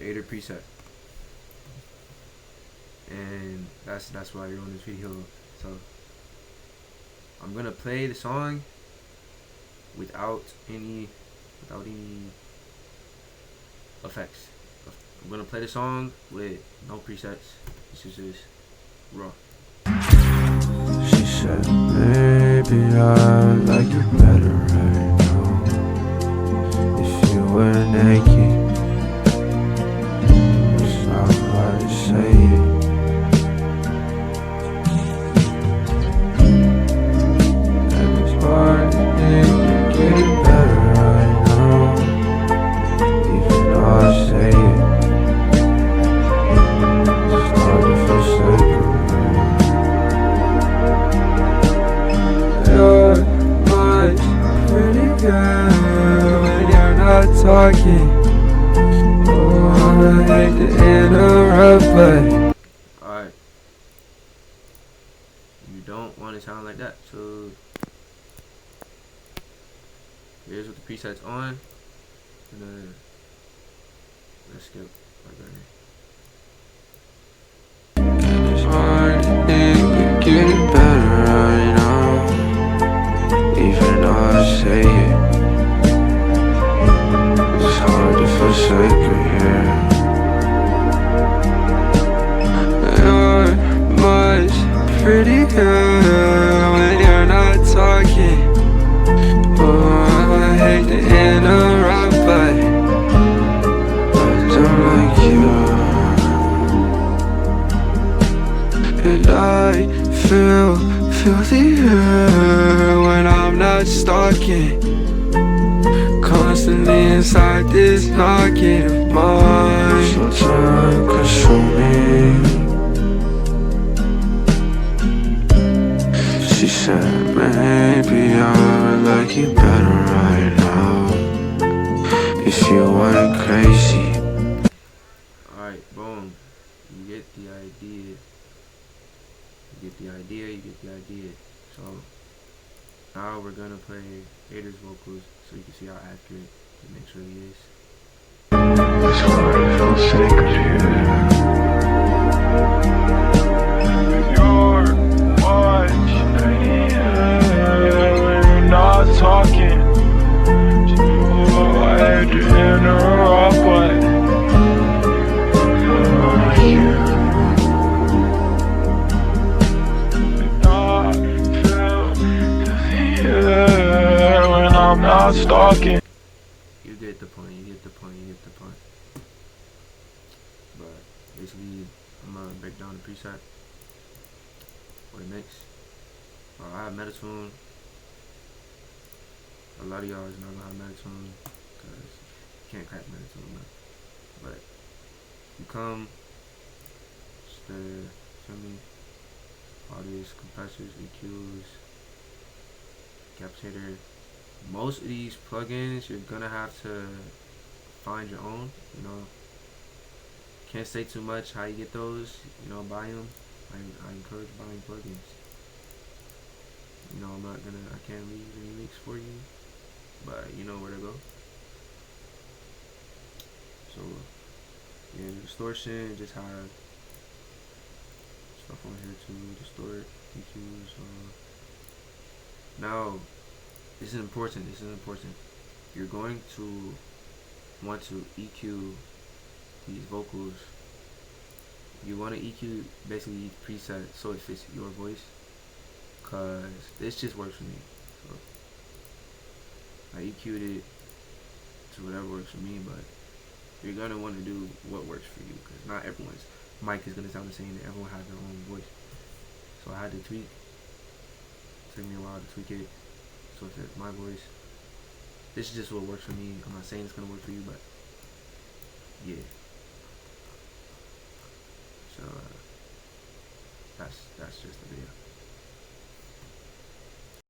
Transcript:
AETER preset, and that's why you're on this video. So I'm gonna play the song without any effects. I'm gonna play the song with no presets. This is just raw. She said, maybe I like you better right now if you were naked. It's not hard to say it. And it's hard to think you're getting better right now, even though I say it. It's hard to feel safer. You're much prettier when you're not talking. Oh, I hate to interrupt, but Alright. You don't want to sound like that, so here's what the preset's on. And let's skip right there. and it's hard to think we're getting better right now, even though I say it. It's hard to feel sacred here. You're much prettier when you're not talking. Oh, I hate to interrupt, but I don't like you. And I feel filthier when I'm not stalking. Constantly inside this pocket of mine, so time consuming. She said, maybe I would like you better right now if you weren't crazy. Alright, boom. You get the idea. You get the idea. So now we're gonna play AETER's vocals so you can see how accurate it actually is. It's hard to feel sacred here. You're much prettier when you're not talking. Oh, I had to interrupt, but I'm not stalking. You get the point. But basically, I'm gonna break down the preset for the mix. I have Metatune. A lot of y'all is not gonna have Metatune because you can't crack Metatune, but you come, just feel me, all these compressors, EQs, captator. Most of these plugins you're gonna have to find your own. You know, can't say too much how you get those. You know, buy them. I encourage buying plugins. You know, I can't leave any links for you, but you know where to go. So yeah, distortion, just have stuff on here to distort EQs. Now, this is important. You're going to want to EQ these vocals. You want to EQ basically each preset so it fits your voice, cause this just works for me. So I EQ'd it to whatever works for me, but you're gonna want to do what works for you, cause not everyone's mic is gonna sound the same, and everyone has their own voice. So I had to tweak. It took me a while to tweak it so it fits my voice. This is just what works for me. I'm not saying it's gonna work for you, but yeah. So that's just the video.